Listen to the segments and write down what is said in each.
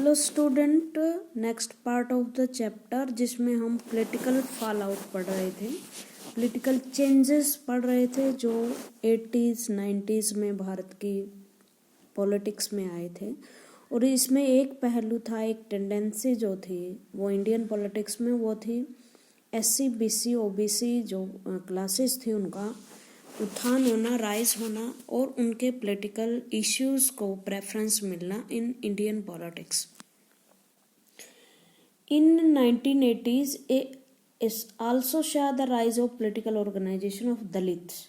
Hello student, next part of the chapter जिसमें हम political fall out पढ़ रहे थे, पॉलिटिकल चेंजेस पढ़ रहे थे जो 80s 90s में भारत की पॉलिटिक्स में आए थे। और इसमें एक पहलू था, एक टेंडेंसी जो थी वो इंडियन पॉलिटिक्स में, वो थी SC BC OBC जो क्लासेस थी उनका उत्थान होना, राइज होना और उनके पॉलिटिकल इश्यूज को प्रेफरेंस मिलना in Indian politics. In 1980s is also saw the rise of political organization of Dalits.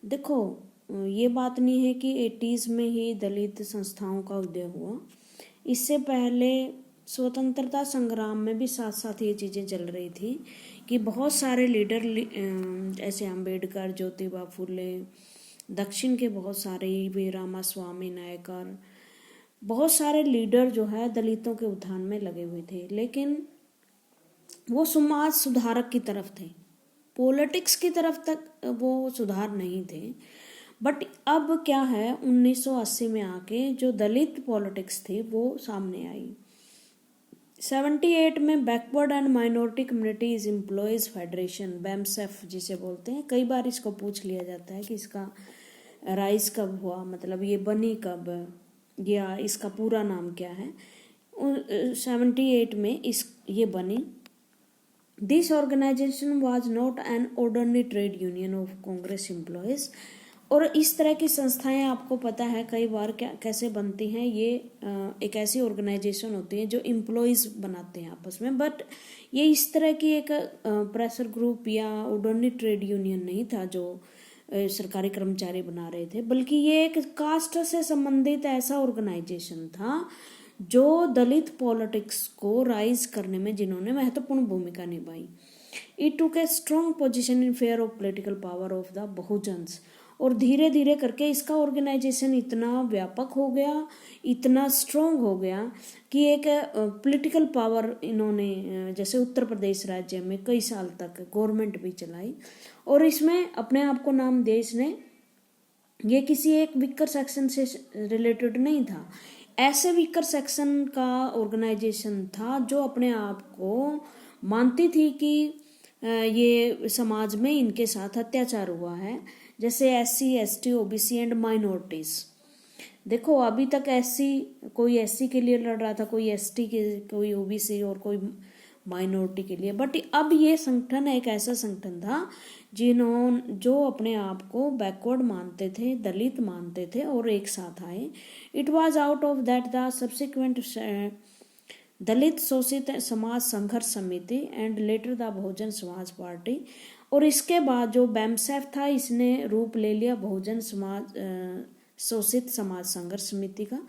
देखो, ये बात नहीं है कि 80s में ही दलित संस्थाओं का उदय हुआ, इससे पहले स्वतंत्रता संग्राम में भी साथ साथ ये चीज़ें चल रही थी कि बहुत सारे लीडर जैसे अम्बेडकर, ज्योतिबा फुले, दक्षिण के बहुत सारे वी रामास्वामी नायकर, बहुत सारे लीडर जो है दलितों के उत्थान में लगे हुए थे, लेकिन वो समाज सुधारक की तरफ थे, पॉलिटिक्स की तरफ तक वो सुधार नहीं थे। बट अब क्या है, 1980 में आके जो दलित पॉलिटिक्स थी वो सामने आई। 78 में backward and minority communities employees federation, BAMSEF जिसे बोलते हैं, कई बार इसको पूछ लिया जाता है कि इसका राइज कब हुआ, मतलब ये बनी कब या इसका पूरा नाम क्या है। 78 में ये बनी। This organisation was not an ordinary trade union of Congress employees. और इस तरह की संस्थाएं आपको पता है कई बार कैसे बनती हैं, ये एक ऐसी ऑर्गेनाइजेशन होती है जो एम्प्लॉयज बनाते हैं आपस में, बट ये इस तरह की एक प्रेशर ग्रुप या ऑर्डिनरी ट्रेड यूनियन नहीं था जो सरकारी कर्मचारी बना रहे थे, बल्कि ये एक कास्ट से संबंधित ऐसा ऑर्गेनाइजेशन था जो दलित पॉलिटिक्स को राइज करने में जिन्होंने महत्वपूर्ण भूमिका निभाई। It took a strong position in fair of political power of the Bahujans. और धीरे धीरे करके इसका ऑर्गेनाइजेशन इतना व्यापक हो गया, इतना स्ट्रॉन्ग हो गया कि एक पॉलिटिकल पावर इन्होंने, जैसे उत्तर प्रदेश राज्य में कई साल तक गवर्नमेंट भी चलाई और इसमें अपने आप को नाम दिया इसने। ये किसी एक वीकर सेक्शन से रिलेटेड नहीं था, ऐसे वीकर सेक्शन का ऑर्गेनाइजेशन था जो अपने आप को मानती थी कि ये समाज में इनके साथ अत्याचार हुआ है, जैसे SC ST OBC and minorities. देखो, अभी तक कोई SC के लिए लड़ रहा था, कोई ST के, कोई OBC और कोई माइनॉरिटी के लिए, बट अब ये संगठन एक ऐसा संगठन था जो अपने आप को बैकवर्ड मानते थे, दलित मानते थे और एक साथ आए। It was out of that the subsequent Dalit Shoshit Samaj संघर्ष समिति and later the Bahujan Samaj party. और इसके बाद जो BAMSEF था इसने रूप ले लिया बहुजन समाज शोषित समाज संघर्ष समिति का।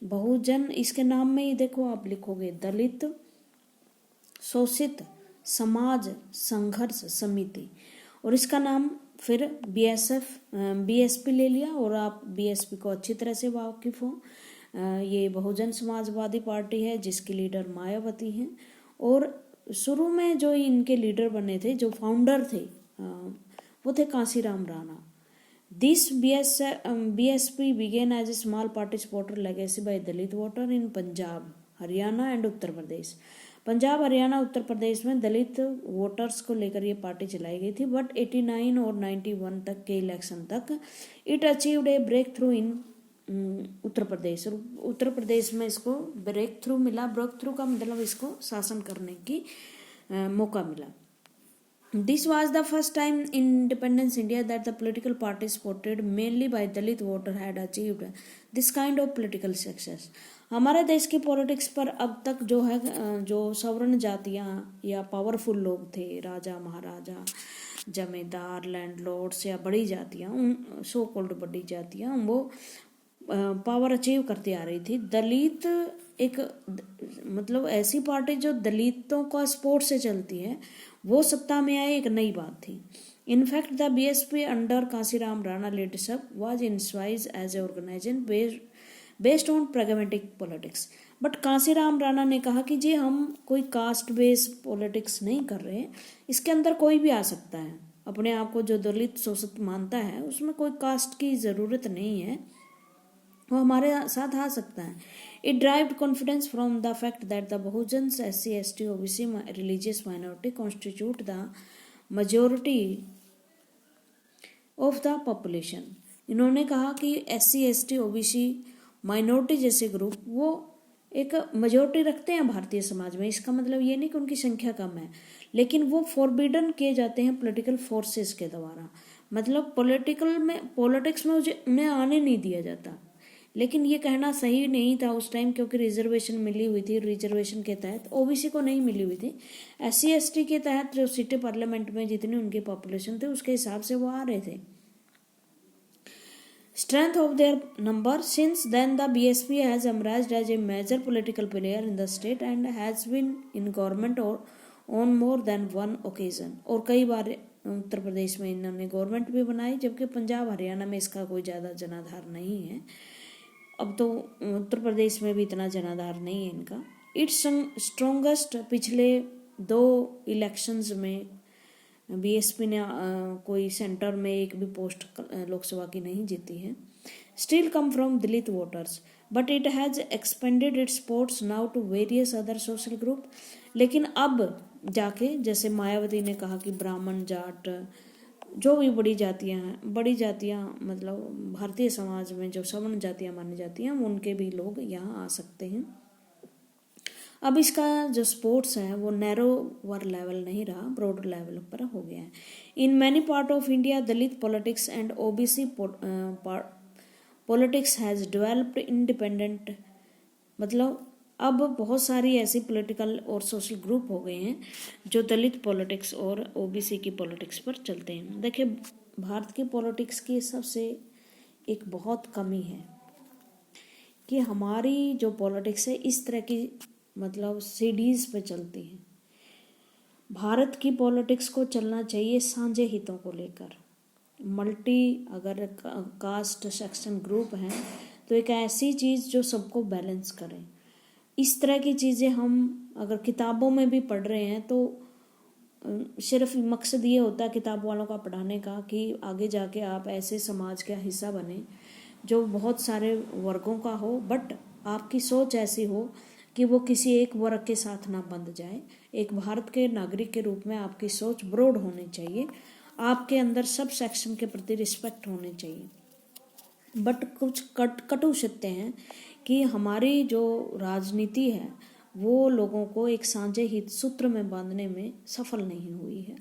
बहुजन, इसके नाम में ही देखो आप लिखोगे दलित शोषित समाज संघर्ष समिति, और इसका नाम फिर BSP ले लिया। और आप BSP को अच्छी तरह से वाकिफ हो, ये बहुजन समाजवादी पार्टी है जिसकी लीडर मायावती हैं। और शुरू में जो इनके लीडर बने थे, जो फाउंडर थे, वो थे Kanshiram Rana. This BSP began as a small party supporter legacy by Dalit voter in Punjab, Haryana and Uttar Pradesh. Punjab, Haryana, Uttar Pradesh में दलित वोटर्स को लेकर ये पार्टी चलाई गई थी, बट 89 और 91 तक के इलेक्शन तक it achieved a breakthrough in Uttar Pradesh. और उत्तर प्रदेश में इसको ब्रेक थ्रू मिला। ब्रेक थ्रू का मतलब इसको शासन करने की मौका मिला। This was the first time in independence India that the political party supported mainly by Dalit voter had achieved this kind of political success. हमारे देश की पॉलिटिक्स पर अब तक जो है, जो सवर्ण जातियाँ या पावरफुल लोग थे, राजा महाराजा, जमींदार, लैंडलॉर्ड्स या बड़ी जातियाँ, उन सो कॉल्ड बड़ी जातियाँ, वो पावर अचीव करती आ रही थी। दलित एक मतलब ऐसी पार्टी जो दलितों का सपोर्ट से चलती है, वो सत्ता में आए, एक नई बात थी। In fact the BSP under Kanshiram Rana leadership was inspired as a organisation based on pragmatic politics. But Kanshiram Rana ने कहा कि जी हम कोई कास्ट बेस्ड पॉलिटिक्स नहीं कर रहे, इसके अंदर कोई भी आ सकता है, अपने आप को जो दलित शोषित मानता है उसमें कोई कास्ट की ज़रूरत नहीं है, वो हमारे साथ आ सकता है। It drived confidence from the fact that the Bahujans SC ST OBC religious minority constitute the majority of the population. इन्होंने कहा कि SC ST OBC माइनॉरिटी जैसे ग्रुप वो एक मेजोरिटी रखते हैं भारतीय समाज में। इसका मतलब ये नहीं कि उनकी संख्या कम है, लेकिन वो फॉरबिडन किए जाते हैं पॉलिटिकल फोर्सेस के द्वारा। मतलब पॉलिटिक्स में उन्हें आने नहीं दिया जाता। लेकिन ये कहना सही नहीं था उस टाइम, क्योंकि रिजर्वेशन मिली हुई थी। रिजर्वेशन के तहत OBC को नहीं मिली हुई थी। SC ST के तहत जो सीटें पार्लियामेंट में जितनी उनकी पॉपुलेशन थी उसके हिसाब से वो आ रहे थे। Strength of their number. Since then the BSP has emerged as a major political player in the state and has been in government or on more than one occasion. और कई बार उत्तर प्रदेश में इन्होंने गवर्नमेंट भी बनाई, जबकि पंजाब हरियाणा में इसका कोई ज़्यादा जनाधार नहीं है। अब तो उत्तर प्रदेश में भी इतना जनाधार नहीं है इनका। इट्स स्ट्रोंगेस्ट पिछले 2 इलेक्शंस में BSP ने कोई सेंटर में एक भी पोस्ट लोकसभा की नहीं जीती है। Still come from Dalit voters but it has expanded its supports now to various other social group. लेकिन अब जाके, जैसे मायावती ने कहा कि ब्राह्मण, जाट, जो भी बड़ी जातियां मतलब भारतीय समाज में जो सवर्ण जातियां मानी जाती हैं उनके भी लोग यहाँ आ सकते हैं। अब इसका जो स्पोर्ट्स है वो नैरोवर लेवल नहीं रहा, ब्रॉडर लेवल पर हो गया है। इन many part of India Dalit politics and OBC politics has developed independent. मतलब अब बहुत सारी ऐसी पॉलिटिकल और सोशल ग्रुप हो गए हैं जो दलित पॉलिटिक्स और OBC की पॉलिटिक्स पर चलते हैं। देखिए, भारत की पॉलिटिक्स की सबसे एक बहुत कमी है कि हमारी जो पॉलिटिक्स है इस तरह की मतलब सीढ़ीज पे चलती है। भारत की पॉलिटिक्स को चलना चाहिए साझे हितों को लेकर। अगर कास्ट सेक्शन ग्रुप हैं तो एक ऐसी चीज़ जो सबको बैलेंस करे। इस तरह की चीज़ें हम अगर किताबों में भी पढ़ रहे हैं तो सिर्फ मकसद ये होता है किताब वालों का पढ़ाने का कि आगे जाके आप ऐसे समाज का हिस्सा बने जो बहुत सारे वर्गों का हो, बट आपकी सोच ऐसी हो कि वो किसी एक वर्ग के साथ ना बंध जाए। एक भारत के नागरिक के रूप में आपकी सोच ब्रॉड होनी चाहिए, आपके अंदर सब सेक्शन के प्रति रिस्पेक्ट होनी चाहिए। बट कुछ कटु सत्य हैं कि हमारी जो राजनीति है वो लोगों को एक साझे हित सूत्र में बांधने में सफल नहीं हुई है।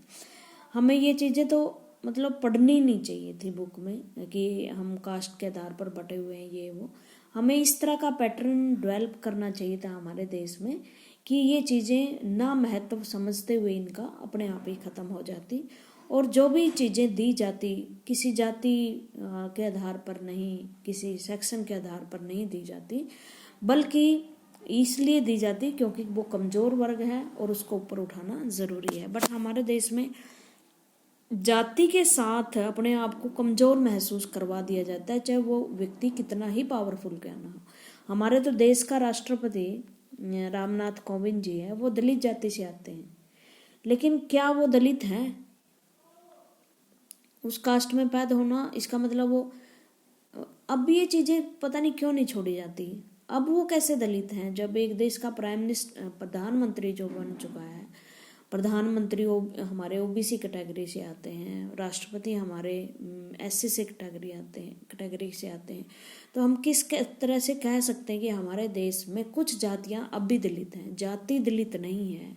हमें ये चीज़ें तो मतलब पढ़नी नहीं चाहिए थी बुक में कि हम कास्ट के आधार पर बटे हुए हैं ये वो। हमें इस तरह का पैटर्न डेवलप करना चाहिए था हमारे देश में कि ये चीज़ें ना महत्व समझते हुए इनका अपने आप ही ख़त्म हो जाती, और जो भी चीज़ें दी जाती किसी जाति के आधार पर नहीं, किसी सेक्शन के आधार पर नहीं दी जाती, बल्कि इसलिए दी जाती क्योंकि वो कमज़ोर वर्ग है और उसको ऊपर उठाना ज़रूरी है। बट हमारे देश में जाति के साथ अपने आप को कमज़ोर महसूस करवा दिया जाता है, चाहे वो व्यक्ति कितना ही पावरफुल क्यों ना हो। हमारे तो देश का राष्ट्रपति रामनाथ कोविंद जी है, वो दलित जाति से आते हैं, लेकिन क्या वो दलित हैं? उस कास्ट में पैदा होना इसका मतलब वो, अब ये चीज़ें पता नहीं क्यों नहीं छोड़ी जाती। अब वो कैसे दलित हैं जब एक देश का प्रधानमंत्री जो बन चुका है, प्रधानमंत्री हमारे OBC कैटेगरी से आते हैं, राष्ट्रपति हमारे SC से कैटेगरी से आते हैं, तो हम किस तरह से कह सकते हैं कि हमारे देश में कुछ जातियां अब भी दलित हैं? जाति दलित नहीं है,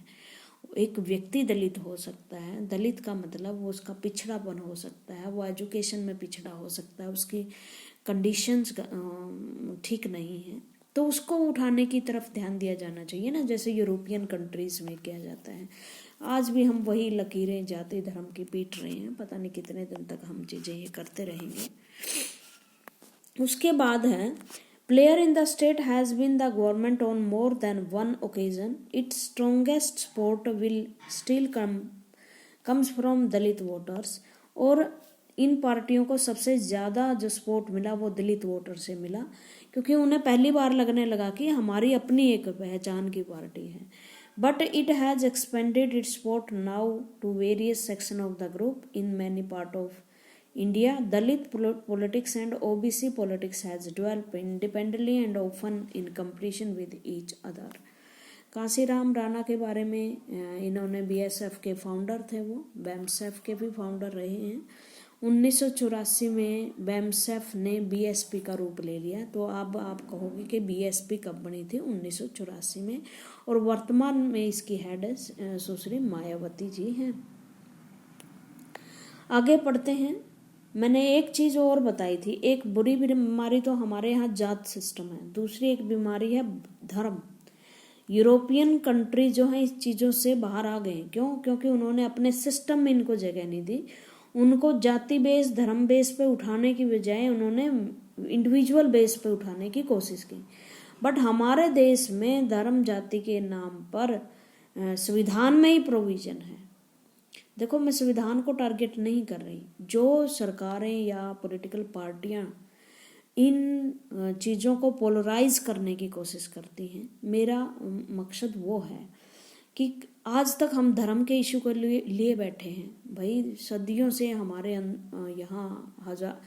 एक व्यक्ति दलित हो सकता है। दलित का मतलब वो उसका पिछड़ापन हो सकता है, वो एजुकेशन में पिछड़ा हो सकता है, उसकी कंडीशंस ठीक नहीं है, तो उसको उठाने की तरफ ध्यान दिया जाना चाहिए ना, जैसे यूरोपियन कंट्रीज़ में किया जाता है। आज भी हम वही लकीरें जाति धर्म की पीट रहे हैं, पता नहीं कितने दिन तक हम चीज़ें ये करते रहेंगे। उसके बाद है player in the state has been the government on more than one occasion. Its strongest support will still comes from Dalit voters. और इन पार्टियों को सबसे ज़्यादा जो सपोर्ट मिला वो दलित वोटर से मिला, क्योंकि उन्हें पहली बार लगने लगा कि हमारी अपनी एक पहचान की पार्टी है। But it has expanded its support now to various section of the group in many part of India, Dalit politics and OBC politics has developed independently and often in competition with each other. Kanshiram Rana के बारे में इन्होंने BSF के founder थे, वो BAMSEF के भी founder रहे हैं। 1984 में BAMSEF ने बीएसपी का रूप ले लिया। तो अब आप कहोगे कि बीएसपी कब बनी थी? 1984 में। और वर्तमान में इसकी हेड सुश्री मायावती जी हैं। आगे पढ़ते हैं। मैंने एक चीज और बताई थी, एक बुरी बीमारी तो हमारे यहाँ जात सिस्टम है, दूसरी एक बीमारी है धर्म। यूरोपियन कंट्री जो है इस चीजों से बाहर आ गए। क्यों? क्योंकि उन्होंने अपने सिस्टम में इनको जगह नहीं दी। उनको जाति बेस, धर्म बेस पे उठाने की बजाय उन्होंने इंडिविजुअल बेस पे उठाने की कोशिश की। बट हमारे देश में धर्म जाति के नाम पर संविधान में ही प्रोविजन है। देखो, मैं संविधान को टारगेट नहीं कर रही। जो सरकारें या पॉलिटिकल पार्टियां इन चीज़ों को पोलराइज करने की कोशिश करती हैं, मेरा मकसद वो है कि आज तक हम धर्म के इशू को लिए बैठे हैं। भाई, सदियों से हमारे यहाँ हजार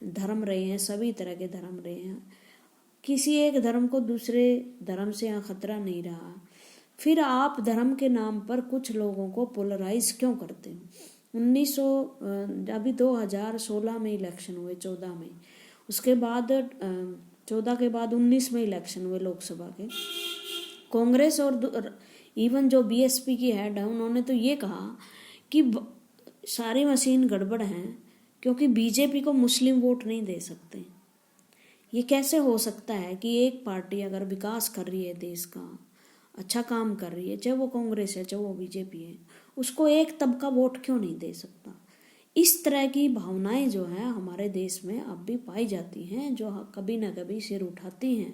धर्म रहे हैं, सभी तरह के धर्म रहे हैं। किसी एक धर्म को दूसरे धर्म से यहाँ खतरा नहीं रहा। फिर आप धर्म के नाम पर कुछ लोगों को पोलराइज क्यों करते हो? अभी 2016 में इलेक्शन हुए, 14 में, उसके बाद 14 के बाद 19 में इलेक्शन हुए लोकसभा के। कांग्रेस और इवन जो बीएसपी की हेड है, उन्होंने तो ये कहा कि सारी मशीन गड़बड़ हैं क्योंकि बीजेपी को मुस्लिम वोट नहीं दे सकते। ये कैसे हो सकता है कि एक पार्टी अगर विकास कर रही है, देश का अच्छा काम कर रही है, चाहे वो कांग्रेस है चाहे वो बीजेपी है, उसको एक तबका वोट क्यों नहीं दे सकता? इस तरह की भावनाएं जो है हमारे देश में अब भी पाई जाती हैं, जो कभी ना कभी सिर उठाती हैं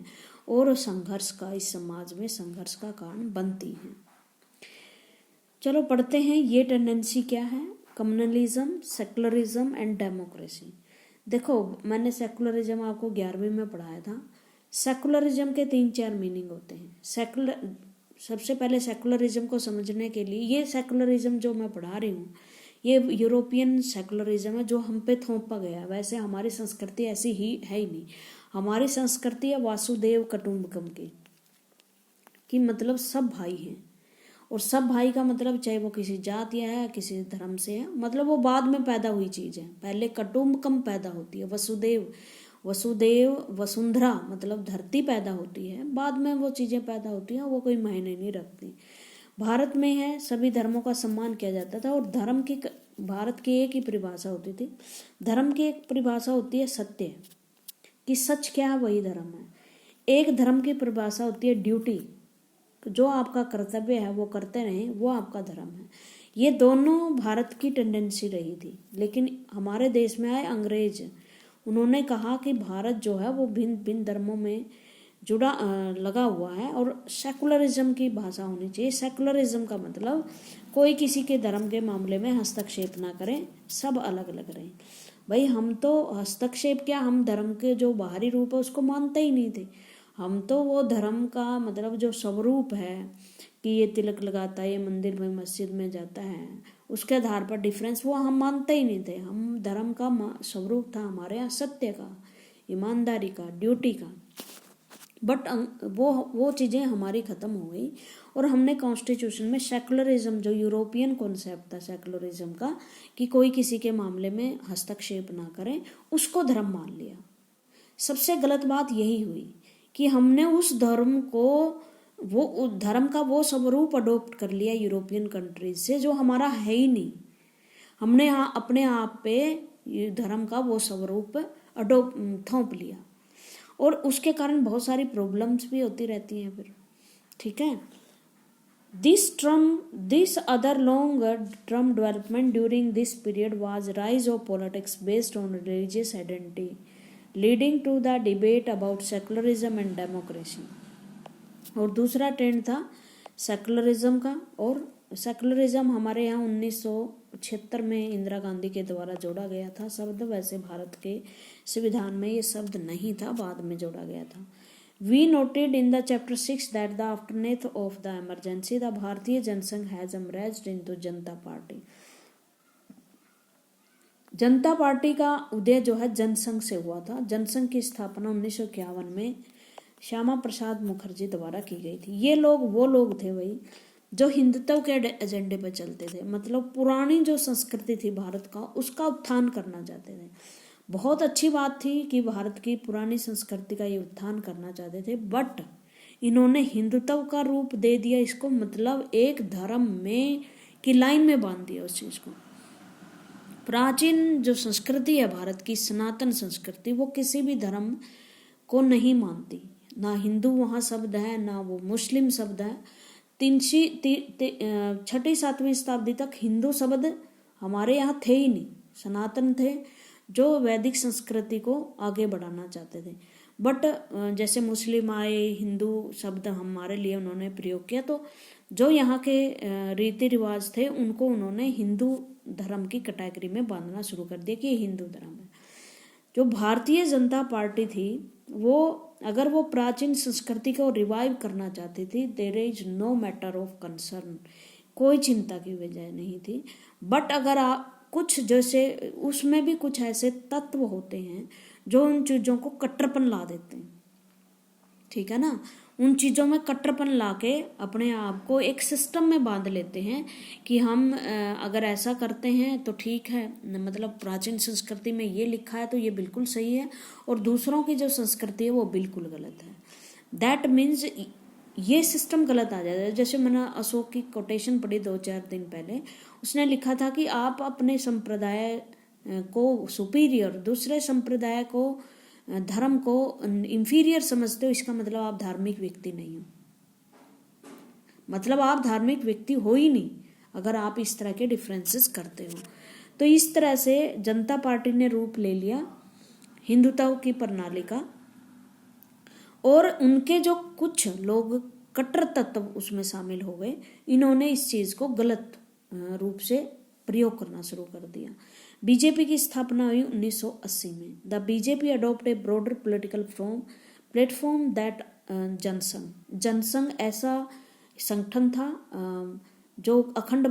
और संघर्ष का, इस समाज में संघर्ष का कारण बनती हैं। चलो पढ़ते हैं, ये टेंडेंसी क्या है? Communalism, secularism and democracy. देखो, मैंने सेकुलरिज्म आपको 11वीं में पढ़ाया था। सेकुलरिज्म के 3-4 मीनिंग होते हैं। सबसे पहले सेकुलरिज्म को समझने के लिए, ये सेकुलरिज्म जो मैं पढ़ा रही हूँ ये यूरोपियन सेकुलरिज्म है जो हम पे थोपा गया। वैसे हमारी संस्कृति ऐसी ही है ही नहीं। हमारी संस्कृति है वासुदेव कुटुंबकम की मतलब सब भाई हैं। और सब भाई का मतलब चाहे वो किसी जाति है, किसी धर्म से है, मतलब वो बाद में पैदा हुई चीज है। पहले कुटुंबकम पैदा होती है, वसुदेव वसुंधरा मतलब धरती पैदा होती है, बाद में वो चीजें पैदा होती हैं, वो कोई मायने नहीं रखती। भारत में है सभी धर्मों का सम्मान किया जाता था। और धर्म की भारत की एक ही परिभाषा होती थी। धर्म की एक परिभाषा होती है सत्य, कि सच क्या है वही धर्म है। एक धर्म की परिभाषा होती है ड्यूटी, जो आपका कर्तव्य है वो करते रहें, वो आपका धर्म है। ये दोनों भारत की टेंडेंसी रही थी। लेकिन हमारे देश में आए अंग्रेज, उन्होंने कहा कि भारत जो है वो भिन्न भिन्न धर्मों में जुड़ा लगा हुआ है और सेकुलरिज्म की भाषा होनी चाहिए। सेकुलरिज्म का मतलब कोई किसी के धर्म के मामले में हस्तक्षेप ना करें, सब अलग अलग रहें। भाई, हम तो हस्तक्षेप क्या, हम धर्म के जो बाहरी रूप है उसको मानते ही नहीं थे। हम तो वो धर्म का मतलब जो स्वरूप है कि ये तिलक लगाता है, ये मंदिर में मस्जिद में जाता है, उसके आधार पर डिफरेंस, वो हम मानते ही नहीं थे। हम धर्म का स्वरूप था हमारे यहाँ सत्य का, ईमानदारी का, ड्यूटी का। बट वो चीज़ें हमारी ख़त्म हो गई और हमने कॉन्स्टिट्यूशन में सेकुलरिज्म, जो यूरोपियन कॉन्सेप्ट था सेकुलरिज्म का, कि कोई किसी के मामले में हस्तक्षेप ना करें, उसको धर्म मान लिया। सबसे गलत बात यही हुई कि हमने उस धर्म को, वो धर्म का वो स्वरूप अडोप्ट कर लिया यूरोपियन कंट्रीज से, जो हमारा है ही नहीं। हमने यहाँ अपने आप पे धर्म का वो स्वरूप थोप लिया और उसके कारण बहुत सारी प्रॉब्लम्स भी होती रहती हैं फिर। ठीक है, this other long term development during this period was rise of politics based on religious identity leading to the debate about secularism and democracy. और दूसरा ट्रेंड था सेकुलरिज्म का। और सेकुलरिज्म हमारे यहाँ 1976 में इंदिरा गांधी के द्वारा जोड़ा गया था शब्द। वैसे भारत के संविधान में ये शब्द नहीं था, बाद में जोड़ा गया था। We noted in the chapter 6 that the aftermath of the emergency the Bharatiya Jansangh has emerged into Janata party. Janata party का उदय जो है जनसंघ से हुआ था। जनसंघ की स्थापना 1951 में श्यामा प्रसाद मुखर्जी द्वारा की गई थी। ये लोग वो लोग थे भाई जो हिंदुत्व के एजेंडे पर चलते थे, मतलब पुरानी जो संस्कृति थी भारत का उसका उत्थान करना चाहते थे। बहुत अच्छी बात थी कि भारत की पुरानी संस्कृति का ये उत्थान करना चाहते थे, बट इन्होंने हिंदुत्व का रूप दे दिया इसको, मतलब एक धर्म में की लाइन में बांध दिया उस चीज को। प्राचीन जो संस्कृति है भारत की सनातन संस्कृति, वो किसी भी धर्म को नहीं मानती, ना हिंदू वहाँ शब्द है ना वो मुस्लिम शब्द है। छठी सातवीं शताब्दी तक हिंदू शब्द हमारे यहाँ थे ही नहीं, सनातन थे जो वैदिक संस्कृति को आगे बढ़ाना चाहते थे। बट जैसे मुस्लिम आए, हिंदू शब्द हमारे लिए उन्होंने प्रयोग किया, तो जो यहाँ के रीति रिवाज थे उनको उन्होंने हिंदू धर्म की कैटेगरी में बांधना शुरू कर दिया कि ये हिंदू धर्म है। जो भारतीय जनता पार्टी थी वो अगर वो प्राचीन संस्कृति को रिवाइव करना चाहती थी, there is no matter of concern, कोई चिंता की वजह नहीं थी। बट अगर आप कुछ जैसे उसमें भी कुछ ऐसे तत्व होते हैं जो उन चीज़ों को कट्टरपन ला देते हैं, ठीक है ना, उन चीज़ों में कट्टरपन लाके अपने आप को एक सिस्टम में बांध लेते हैं कि हम अगर ऐसा करते हैं तो ठीक है, मतलब प्राचीन संस्कृति में ये लिखा है तो ये बिल्कुल सही है और दूसरों की जो संस्कृति है वो बिल्कुल गलत है। दैट मीन्स ये सिस्टम गलत आ जाता है। जैसे मैंने अशोक की कोटेशन पढ़ी 2-4 दिन पहले, उसने लिखा था कि आप अपने संप्रदाय को सुपीरियर, दूसरे संप्रदाय को धर्म को इंफीरियर समझते हो, इसका मतलब आप धार्मिक व्यक्ति नहीं हो, मतलब आप धार्मिक व्यक्ति हो ही नहीं अगर आप इस तरह के डिफरेंसेस करते हो। तो इस तरह से जनता पार्टी ने रूप ले लिया हिंदुत्व की प्रणाली का, और उनके जो कुछ लोग कट्टर तत्व उसमें शामिल हो गए, इन्होंने इस चीज को गलत रूप से प्रयोग करना शुरू कर दिया। बीजेपी की स्थापना हुई 1980 में। The BJP adopt a broader political platform that Jansangh ऐसा संगठन था जो अखंड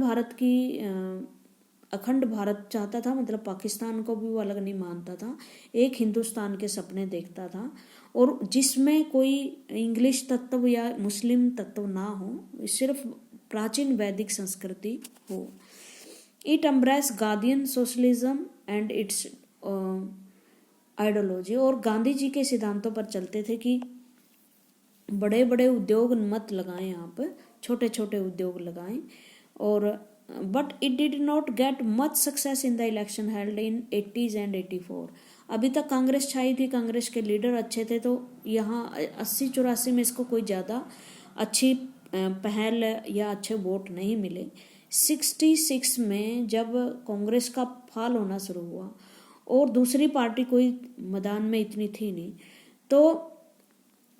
भारत चाहता था, मतलब पाकिस्तान को भी वो अलग नहीं मानता था, एक हिंदुस्तान के सपने देखता था, और जिसमें कोई इंग्लिश तत्व या मुस्लिम तत्व ना हो, सिर्फ प्राचीन वैदिक संस्कृति हो। It embrace Gandhian socialism and its ideology, और गांधी जी के सिद्धांतों पर चलते थे कि बड़े बड़े उद्योग मत लगाएं, यहाँ पर छोटे छोटे उद्योग लगाएं। और but it did not get much success in the election held in 80s and 84। अभी तक कांग्रेस छाई थी, कांग्रेस के लीडर अच्छे थे, तो यहाँ 80-84 में इसको कोई ज़्यादा अच्छी पहल या अच्छे वोट नहीं मिले। 66 में जब कांग्रेस का फाल होना शुरू हुआ और दूसरी पार्टी कोई मैदान में इतनी थी नहीं, तो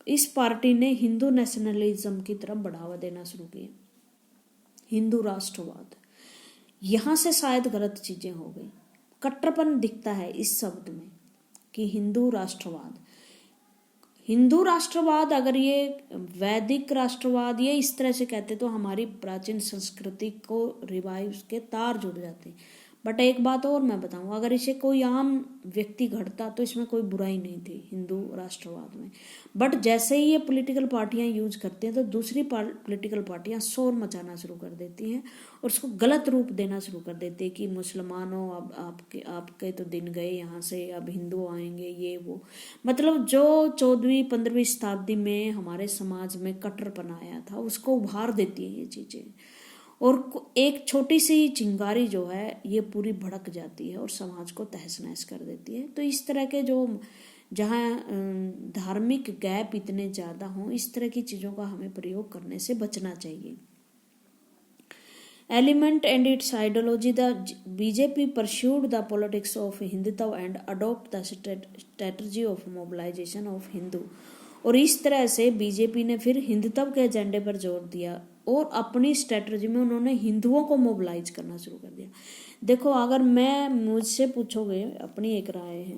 इस पार्टी ने हिंदू नेशनलिज्म की तरफ बढ़ावा देना शुरू किया, हिंदू राष्ट्रवाद। यहाँ से शायद गलत चीजें हो गई, कट्टरपन दिखता है इस शब्द में कि हिंदू राष्ट्रवाद अगर ये वैदिक राष्ट्रवाद ये इस तरह से कहते तो हमारी प्राचीन संस्कृति को रिवाइव के तार जुड़ जाते। बट एक बात और मैं बताऊं, अगर इसे कोई आम व्यक्ति घड़ता तो इसमें कोई बुराई नहीं थी हिंदू राष्ट्रवाद में। बट जैसे ही ये पॉलिटिकल पार्टियां यूज करते हैं तो दूसरी पॉलिटिकल पार्टियां शोर मचाना शुरू कर देती हैं और उसको गलत रूप देना शुरू कर देती है कि मुसलमानों अब आपके तो दिन गए यहाँ से, अब हिंदू आएंगे, ये वो। मतलब जो 14वीं-15वीं शताब्दी में हमारे समाज में कट्टरपन आया था उसको उभार देती है ये चीजें, और एक छोटी सी चिंगारी जो है ये पूरी भड़क जाती है और समाज को तहस नहस कर देती है। तो इस तरह के जो जहाँ धार्मिक गैप इतने ज़्यादा हों, इस तरह की चीज़ों का हमें प्रयोग करने से बचना चाहिए। Element and its ideology, the BJP pursued the politics of Hindutva and adopt the strategy of mobilisation of Hindu. और इस तरह से बीजेपी ने फिर हिंदुत्व के एजेंडे पर जोर दिया और अपनी स्ट्रेटजी में उन्होंने हिंदुओं को मोबिलाइज करना शुरू कर दिया। देखो, अगर मुझसे पूछोगे, अपनी एक राय है,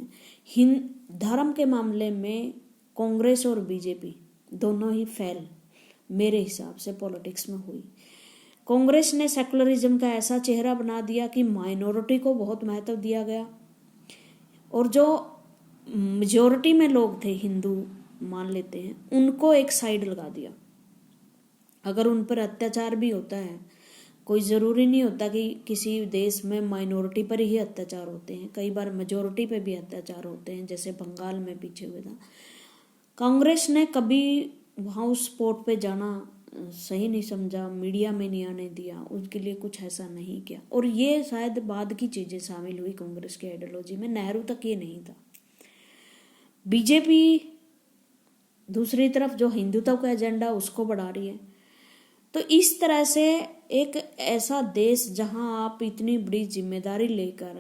धर्म के मामले में कांग्रेस और बीजेपी दोनों ही फेल मेरे हिसाब से पॉलिटिक्स में हुई। कांग्रेस ने सेकुलरिज्म का ऐसा चेहरा बना दिया कि माइनॉरिटी को बहुत महत्व दिया गया, और जो मेजोरिटी में लोग थे, हिंदू मान लेते हैं, उनको एक साइड लगा दिया। अगर उन पर अत्याचार भी होता है, कोई ज़रूरी नहीं होता कि किसी देश में माइनॉरिटी पर ही अत्याचार होते हैं, कई बार मेजोरिटी पे भी अत्याचार होते हैं, जैसे बंगाल में पीछे हुए था। कांग्रेस ने कभी वहाँ उस स्पॉट पे जाना सही नहीं समझा, मीडिया में नहीं आने दिया, उसके लिए कुछ ऐसा नहीं किया, और ये शायद बाद की चीज़ें शामिल हुई कांग्रेस की आइडियोलॉजी में, नेहरू तक ये नहीं था। बीजेपी दूसरी तरफ जो हिंदुत्व का एजेंडा उसको बढ़ा रही है। तो इस तरह से एक ऐसा देश जहां आप इतनी बड़ी जिम्मेदारी लेकर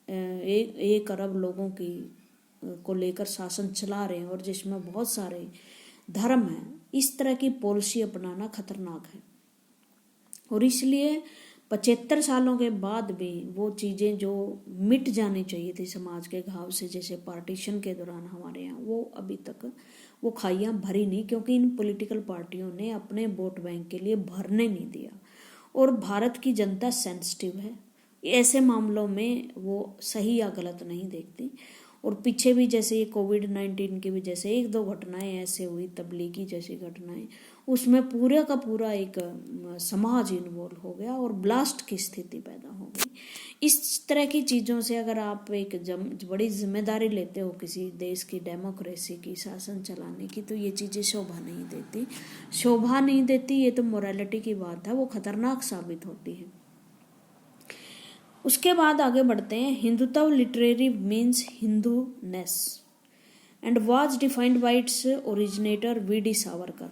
एक अरब लोगों की को लेकर शासन चला रहे हैं, और जिसमें बहुत सारे धर्म हैं, इस तरह की पॉलिसी अपनाना खतरनाक है। और इसलिए 75 सालों के बाद भी वो चीज़ें जो मिट जानी चाहिए थी समाज के घाव से, जैसे पार्टीशन के दौरान हमारे यहाँ, वो अभी तक वो खाइयाँ भरी नहीं, क्योंकि इन पॉलिटिकल पार्टियों ने अपने वोट बैंक के लिए भरने नहीं दिया। और भारत की जनता सेंसिटिव है, ऐसे मामलों में वो सही या गलत नहीं देखती। और पीछे भी जैसे ये कोविड-19 की भी जैसे एक दो घटनाएं ऐसे हुई, तबलीगी जैसी घटनाएं, उसमें पूरा का पूरा एक समाज इन्वॉल्व हो गया और ब्लास्ट की स्थिति पैदा हो गई। इस तरह की चीज़ों से अगर आप एक बड़ी जिम्मेदारी लेते हो किसी देश की डेमोक्रेसी की, शासन चलाने की, तो ये चीज़ें शोभा नहीं देती, शोभा नहीं देती। ये तो मोरालिटी की बात है, वो खतरनाक साबित होती है। उसके बाद आगे बढ़ते हैं। Hindutva literally means Hinduness and was defined by its originator VD. Savarkar.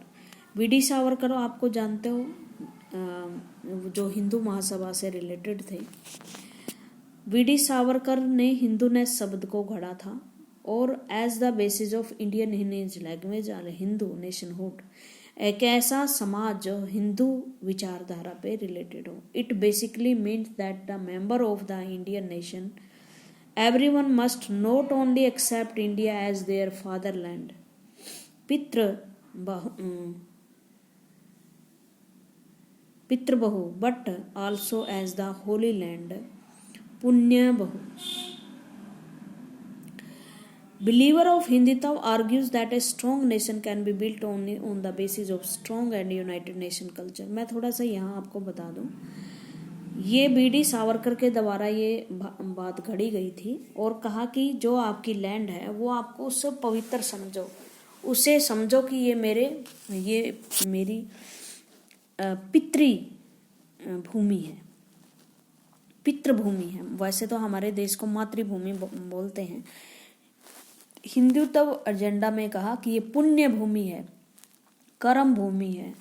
VD. Savarkar आपको जानते हो, जो हिंदू महासभा से रिलेटेड थे। वी.डी. सावरकर ने हिंदूनेस शब्द को गढ़ा था, और as the basis of Indian his language और हिंदू नेशनहुड, एक ऐसा समाज जो हिंदू विचारधारा पे रिलेटेड हो। It basically means that the member of the Indian nation everyone must not only accept India as their fatherland pitribhu but also as the holy land punyabhu बहु। Believer of Hindutva argues that a strong nation can be built only on the basis of strong and united nation culture। मैं थोड़ा सा यहाँ आपको बता दूँ, ये VD. Savarkar के द्वारा ये बात घड़ी गई थी, और कहा कि जो आपकी लैंड है वो आपको उससे पवित्र समझो, उसे समझो कि ये मेरी पितृ भूमि है, पितृभूमि है। वैसे तो हमारे देश को मातृभूमि बोलते हैं। हिंदुत्व एजेंडा में कहा कि ये पुण्य भूमि है, कर्म भूमि है,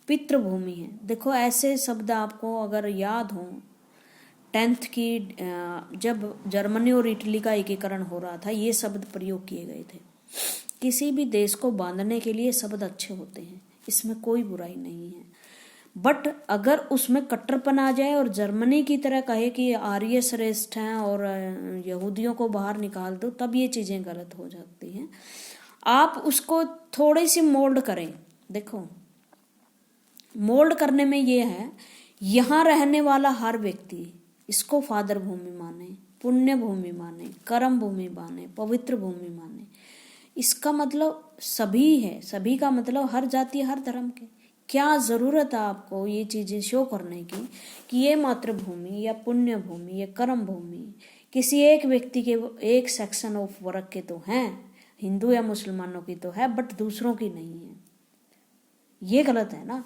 पितृभूमि है। देखो ऐसे शब्द आपको अगर याद हो, 10th की जब जर्मनी और इटली का एकीकरण हो रहा था, ये शब्द प्रयोग किए गए थे। किसी भी देश को बांधने के लिए शब्द अच्छे होते हैं, इसमें कोई बुराई नहीं है, बट अगर उसमें कट्टरपन आ जाए और जर्मनी की तरह कहे कि आर्य श्रेष्ठ हैं और यहूदियों को बाहर निकाल दो, तब ये चीज़ें गलत हो जाती हैं। आप उसको थोड़ी सी मोल्ड करें। देखो मोल्ड करने में ये है, यहाँ रहने वाला हर व्यक्ति इसको फादर भूमि माने, पुण्य भूमि माने, कर्म भूमि माने, पवित्र भूमि माने। इसका मतलब सभी है, सभी का मतलब हर जाति हर धर्म के। क्या ज़रूरत है आपको ये चीज़ें शो करने की कि ये मातृभूमि या पुण्य भूमि या कर्म भूमि किसी एक व्यक्ति के, एक सेक्शन ऑफ वर्ग के तो हैं, हिंदू या मुसलमानों की तो है, बट दूसरों की नहीं है। ये गलत है ना।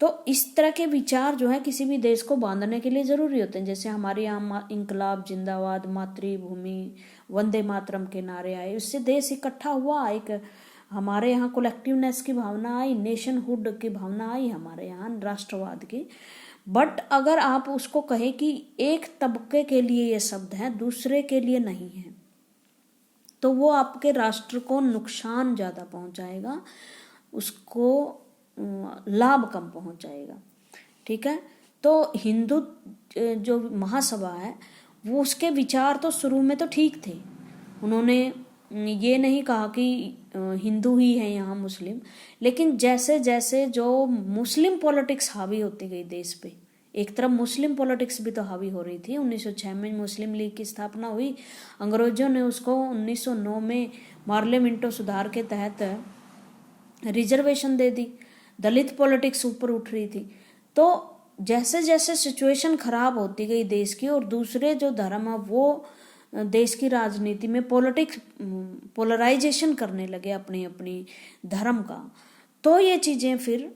तो इस तरह के विचार जो है किसी भी देश को बांधने के लिए ज़रूरी होते हैं। जैसे हमारे यहाँ इंकलाब जिंदाबाद, मातृभूमि, वंदे मातरम के नारे आए, उससे देश इकट्ठा हुआ, एक हमारे यहाँ कलेक्टिवनेस की भावना आई, नेशनहुड की भावना आई हमारे यहाँ, राष्ट्रवाद की। बट अगर आप उसको कहे कि एक तबके के लिए ये शब्द है, दूसरे के लिए नहीं है, तो वो आपके राष्ट्र को नुकसान ज़्यादा पहुंचाएगा, उसको लाभ कम पहुंचाएगा। ठीक है। तो हिंदू जो महासभा है वो, उसके विचार तो शुरू में तो ठीक थे। उन्होंने ये नहीं कहा कि हिंदू ही है यहाँ मुस्लिम, लेकिन जैसे जैसे जो मुस्लिम पॉलिटिक्स हावी होती गई देश पे, एक तरफ मुस्लिम पॉलिटिक्स भी तो हावी हो रही थी। 1906 में मुस्लिम लीग की स्थापना हुई, अंग्रेजों ने उसको 1909 में पार्लियामेंटो सुधार के तहत रिजर्वेशन दे दी, दलित पॉलिटिक्स ऊपर उठ रही थी। तो जैसे जैसे सिचुएशन खराब होती गई देश की, और दूसरे जो धर्म है वो देश की राजनीति में पॉलिटिक्स पोलराइजेशन करने लगे अपनी अपनी धर्म का, तो ये चीजें फिर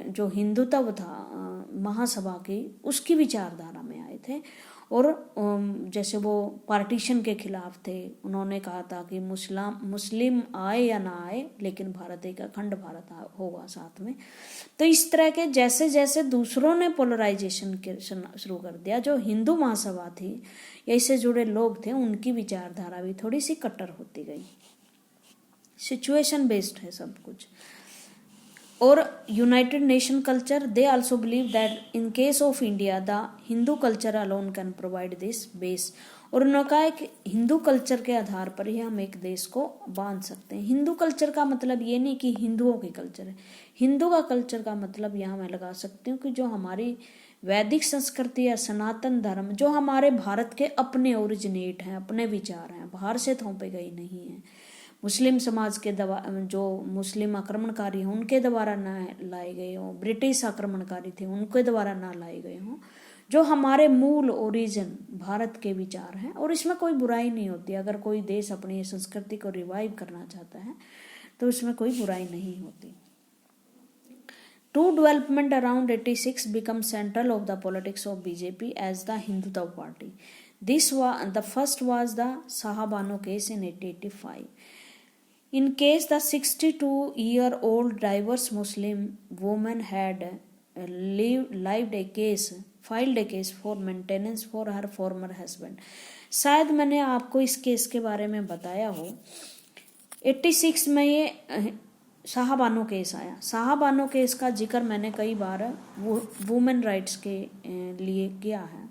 जो हिंदुत्व था महासभा की, उसकी विचारधारा में आए थे। और जैसे वो पार्टीशन के खिलाफ थे, उन्होंने कहा था कि मुस्लिम आए या ना आए, लेकिन भारत एक अखंड भारत होगा साथ में। तो इस तरह के जैसे जैसे दूसरों ने पोलराइजेशन शुरू कर दिया, जो हिंदू महासभा थी या इससे जुड़े लोग थे, उनकी विचारधारा भी थोड़ी सी कट्टर होती गई। सिचुएशन बेस्ड है सब कुछ। और United nation culture, they also believe that in case of India the Hindu culture alone can provide this base. और उन्होंने कहा है कि हिंदू कल्चर के आधार पर ही हम एक देश को बांध सकते हैं। हिंदू कल्चर का मतलब ये नहीं कि हिंदुओं की कल्चर है, हिंदू का कल्चर का मतलब यहाँ मैं लगा सकती हूँ कि जो हमारी वैदिक संस्कृति या सनातन धर्म, जो हमारे भारत के अपने ओरिजिनेट हैं, अपने विचार हैं, बाहर से थोपे गए नहीं हैं, मुस्लिम समाज के जो मुस्लिम आक्रमणकारी हैं उनके द्वारा ना लाए गए हों, ब्रिटिश आक्रमणकारी थे उनके द्वारा ना लाए गए हों, जो हमारे मूल ओरिजिन भारत के विचार हैं। और इसमें कोई बुराई नहीं होती। अगर कोई देश अपनी संस्कृति को रिवाइव करना चाहता है तो इसमें कोई बुराई नहीं होती। Two development around 86 become central of the politics of BJP as the Hindutva party. The first was the Shahbano case in 1885. In case the 62-year-old diverse Muslim woman had filed a case for maintenance for her former husband. शायद मैंने आपको इस case के बारे में बताया हो। 86 में ये शाहबानो केस आया। शाहबानो केस का जिक्र मैंने कई बार वुमेन राइट्स के लिए किया है।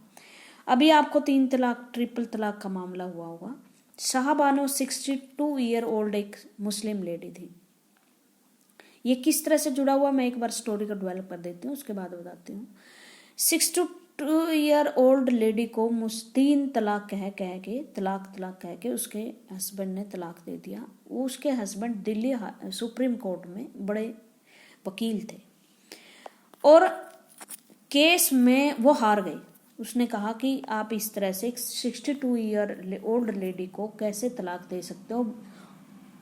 अभी आपको 3 तलाक, ट्रिपल तलाक का मामला हुआ होगा। शाहबानो 62 ईयर ओल्ड एक मुस्लिम लेडी थी। ये किस तरह से जुड़ा हुआ मैं एक बार स्टोरी को डेवलप कर देती हूँ, उसके बाद बताती हूँ। 62 ईयर ओल्ड लेडी को 3 तलाक कह के उसके हस्बैंड ने तलाक दे दिया। वो उसके हस्बैंड दिल्ली सुप्रीम कोर्ट में बड़े वकील थे और केस में वो हार गई। उसने कहा कि आप इस तरह से 62 ईयर ओल्ड लेडी को कैसे तलाक दे सकते हो,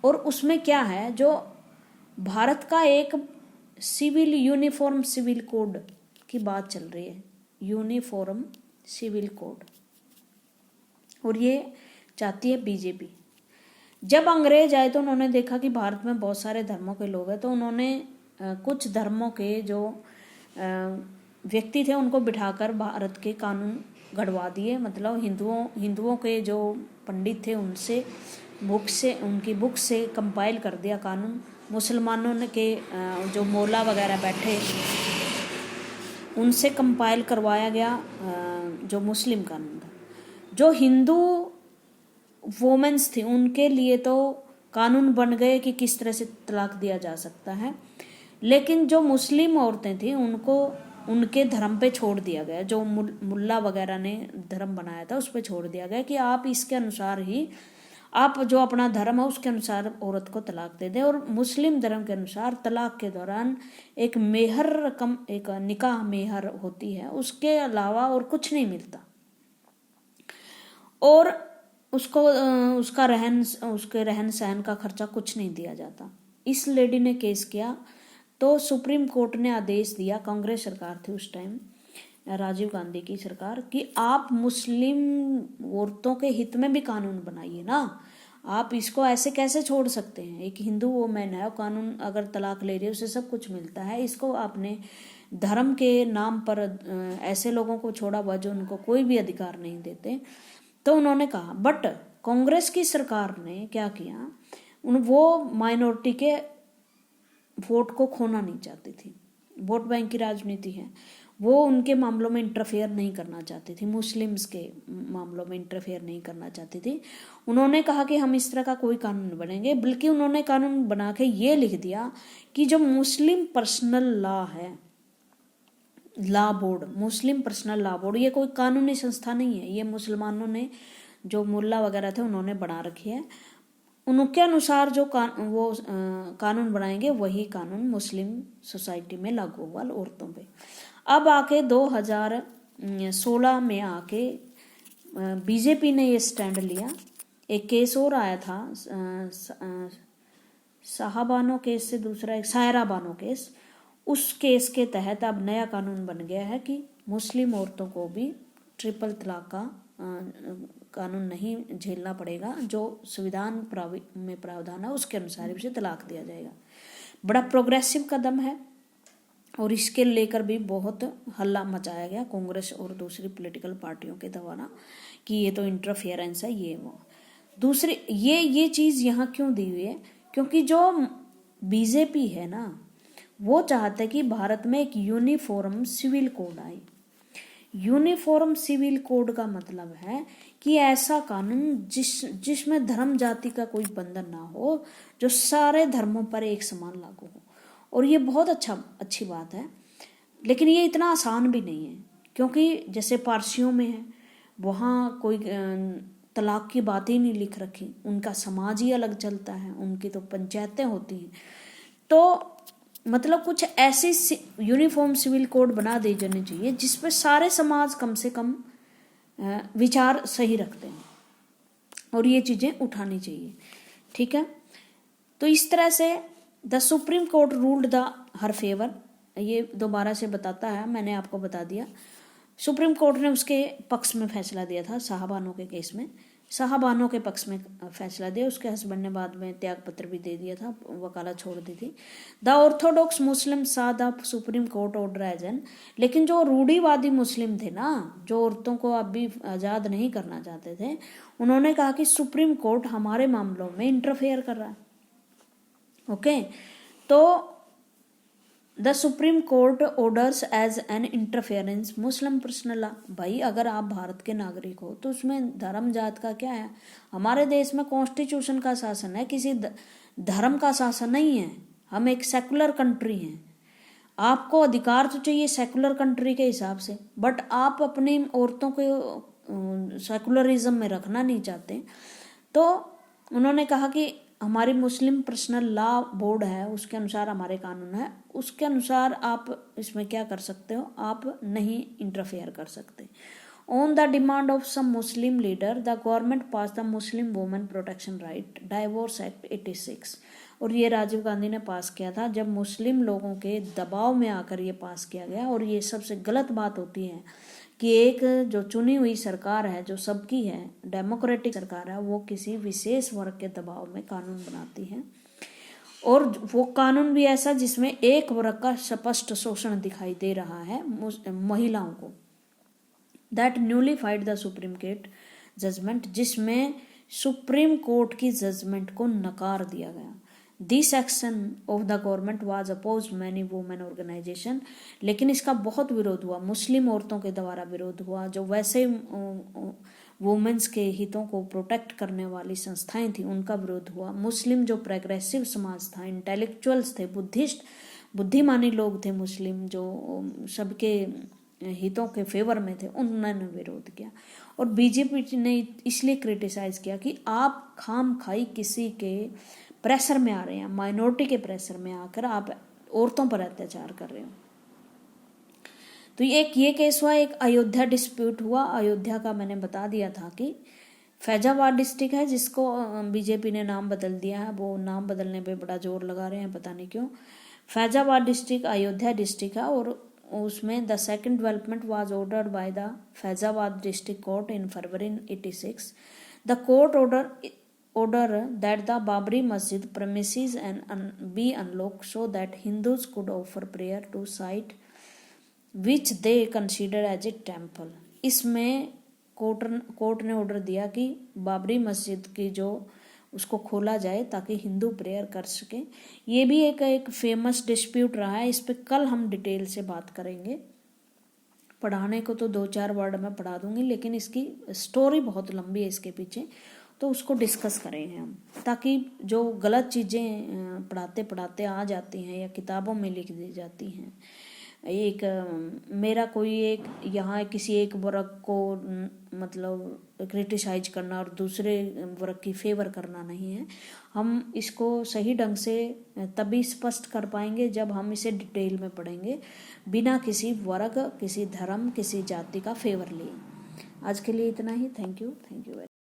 और उसमें क्या है, जो भारत का एक सिविल यूनिफॉर्म सिविल कोड की बात चल रही है, यूनिफॉर्म सिविल कोड, और ये चाहती है बीजेपी। जब अंग्रेज आए तो उन्होंने देखा कि भारत में बहुत सारे धर्मों के लोग हैं, तो उन्होंने कुछ धर्मों के जो व्यक्ति थे उनको बिठाकर भारत के कानून गढ़वा दिए। मतलब हिंदुओं के जो पंडित थे उनकी बुक से कंपाइल कर दिया कानून। मुसलमानों ने के जो मौला वगैरह बैठे उनसे कंपाइल करवाया गया जो मुस्लिम कानून था। जो हिंदू वोमेन्स थी उनके लिए तो कानून बन गए कि किस तरह से तलाक दिया जा सकता है, लेकिन जो मुस्लिम औरतें थी उनको उनके धर्म पे छोड़ दिया गया। जो मुल्ला वगैरह ने धर्म बनाया था उस पे छोड़ दिया गया कि आप इसके अनुसार ही, आप जो अपना धर्म है उसके अनुसार औरत को तलाक दे दें। और मुस्लिम धर्म के अनुसार तलाक के दौरान एक मेहर रकम, एक निकाह मेहर होती है, उसके अलावा और कुछ नहीं मिलता, और उसको उसके रहन सहन का खर्चा कुछ नहीं दिया जाता। इस लेडी ने केस किया तो सुप्रीम कोर्ट ने आदेश दिया, कांग्रेस सरकार थी उस टाइम, राजीव गांधी की सरकार, कि आप मुस्लिम औरतों के हित में भी कानून बनाइए ना, आप इसको ऐसे कैसे छोड़ सकते हैं। एक हिंदू वोमेन है, कानून अगर तलाक ले रही है उसे सब कुछ मिलता है, इसको आपने धर्म के नाम पर ऐसे लोगों को छोड़ा हुआ जो उनको कोई भी अधिकार नहीं देते। तो उन्होंने कहा, बट कांग्रेस की सरकार ने क्या किया, वो माइनॉरिटी के वोट को खोना नहीं चाहती थी। वोट बैंक की राजनीति है, वो उनके मामलों में इंटरफेयर नहीं करना चाहती थी, मुस्लिम्स के मामलों में इंटरफेयर नहीं करना चाहती थी। उन्होंने कहा कि हम इस तरह का कोई कानून बनेंगे, बल्कि उन्होंने कानून बना के ये लिख दिया कि जो मुस्लिम पर्सनल लॉ है लॉ बोर्ड, मुस्लिम पर्सनल लॉ बोर्ड, ये कोई कानूनी संस्था नहीं है, ये मुसलमानों ने जो मुल्ला वगैरह थे उन्होंने बना रखी है। उनके अनुसार जो कानून बनाएंगे वही कानून मुस्लिम सोसाइटी में लागू हुआ औरतों पे। अब आके 2016 में आके बीजेपी ने ये स्टैंड लिया। एक केस और आया था शाहबानो केस से, दूसरा एक सायरा बानो केस, उस केस के तहत अब नया कानून बन गया है कि मुस्लिम औरतों को भी ट्रिपल तलाक का कानून नहीं झेलना पड़ेगा, जो संविधान में प्रावधान है उसके अनुसार उसे तलाक दिया जाएगा। बड़ा प्रोग्रेसिव कदम है और इसके लेकर भी बहुत हल्ला मचाया गया कांग्रेस और दूसरी पॉलिटिकल पार्टियों के द्वारा कि ये तो इंटरफेरेंस है, ये वो। दूसरी ये चीज़ यहाँ क्यों दी हुई है, क्योंकि जो बीजेपी है ना वो चाहते कि भारत में एक यूनिफॉर्म सिविल कोड आए। यूनिफॉर्म सिविल कोड का मतलब है कि ऐसा कानून जिसमें धर्म जाति का कोई बंधन ना हो, जो सारे धर्मों पर एक समान लागू हो। और ये बहुत अच्छी बात है, लेकिन ये इतना आसान भी नहीं है, क्योंकि जैसे पारसियों में है वहाँ कोई तलाक की बात ही नहीं लिख रखी, उनका समाज ही अलग चलता है, उनकी तो पंचायतें होती हैं। तो मतलब कुछ ऐसी यूनिफॉर्म सिविल कोड बना दी जानी चाहिए जिसपे सारे समाज कम से कम विचार सही रखते हैं और ये चीज़ें उठानी चाहिए, ठीक है। तो इस तरह से the supreme court ruled the her favour, ये दोबारा से बताता है, मैंने आपको बता दिया। सुप्रीम कोर्ट ने उसके पक्ष में फैसला दिया था, शाहबानो के केस में शाहबानो के पक्ष में फैसला दिया। उसके हस्बैंड ने बाद में त्याग पत्र भी दे दिया था, वकालत छोड़ दी थी। The orthodox Muslim saw the supreme Court order as an, लेकिन जो रूढ़िवादी मुस्लिम थे ना, जो औरतों को अब भी आज़ाद नहीं करना चाहते थे, उन्होंने कहा कि सुप्रीम कोर्ट हमारे मामलों में इंटरफेयर कर रहा है। ओके, तो the supreme Court orders as an interference Muslim personal law. भाई अगर आप भारत के नागरिक हो तो उसमें धर्म जात का क्या है? हमारे देश में कॉन्स्टिट्यूशन का शासन है, किसी धर्म का शासन नहीं है। हम एक सेकुलर कंट्री हैं। आपको अधिकार तो चाहिए सेकुलर कंट्री के हिसाब से, बट आप अपनी औरतों को सेकुलरिज्म में रखना नहीं चाहते। तो उन्होंने कहा कि हमारी मुस्लिम पर्सनल लॉ बोर्ड है, उसके अनुसार हमारे कानून है, उसके अनुसार आप इसमें क्या कर सकते हो, आप नहीं इंटरफेयर कर सकते। On the demand of some Muslim leader the government pass the Muslim women protection right divorce act 86, और ये राजीव गांधी ने पास किया था जब मुस्लिम लोगों के दबाव में आकर ये पास किया गया। और ये सबसे गलत बात होती है कि एक जो चुनी हुई सरकार है, जो सबकी है, डेमोक्रेटिक सरकार है, वो किसी विशेष वर्ग के दबाव में कानून बनाती है, और वो कानून भी ऐसा जिसमें एक वर्ग का स्पष्ट शोषण दिखाई दे रहा है, महिलाओं को। That nullified the supreme court judgement, जिसमें सुप्रीम कोर्ट की जजमेंट को नकार दिया गया। This action of the government was oppose many women organisation, लेकिन इसका बहुत विरोध हुआ, मुस्लिम औरतों के द्वारा विरोध हुआ। जो वैसे वुमेन्स के हितों को प्रोटेक्ट करने वाली संस्थाएं थी उनका विरोध हुआ। मुस्लिम जो प्रोग्रेसिव समाज था, इंटेलेक्चुअल्स थे, बुद्धिस्ट बुद्धिमानी लोग थे मुस्लिम, जो सबके हितों के फेवर में थे, उन्होंने विरोध किया। और बीजेपी ने इसलिए क्रिटिसाइज किया कि आप खाम खाई किसी के प्रेशर में आ रहे हैं, माइनॉरिटी के प्रेशर में आकर आप औरतों पर अत्याचार कर रहे हो। तो ये केस हुआ। एक अयोध्या डिस्प्यूट हुआ। अयोध्या का मैंने बता दिया था कि फैजाबाद डिस्ट्रिक्ट है, जिसको बीजेपी ने नाम बदल दिया है। वो नाम बदलने पे बड़ा जोर लगा रहे हैं, पता नहीं क्यों। फैजाबाद डिस्ट्रिक्ट अयोध्या डिस्ट्रिक्ट है, और उसमें the second development was ordered by the Faizabad district court in February 86। The court order that the Babri Masjid premises and be unlocked so that Hindus could offer prayer to site which they consider as a temple। इसमें court ने order दिया कि बाबरी मस्जिद की जो उसको खोला जाए ताकि हिंदू प्रेयर कर सके। ये भी एक फेमस डिस्प्यूट रहा है, इस पे कल हम डिटेल से बात करेंगे। पढ़ाने को तो 2-4 वर्ड में पढ़ा दूंगी, लेकिन इसकी स्टोरी बहुत लंबी है इसके पीछे, तो उसको डिस्कस करेंगे हम, ताकि जो गलत चीज़ें पढ़ाते पढ़ाते आ जाती हैं या किताबों में लिख दी जाती हैं एक मेरा कोई एक यहाँ किसी एक वर्ग को मतलब क्रिटिसाइज करना और दूसरे वर्ग की फेवर करना नहीं है। हम इसको सही ढंग से तभी स्पष्ट कर पाएंगे जब हम इसे डिटेल में पढ़ेंगे, बिना किसी वर्ग, किसी धर्म, किसी जाति का फेवर लिए। आज के लिए इतना ही। Thank you very much.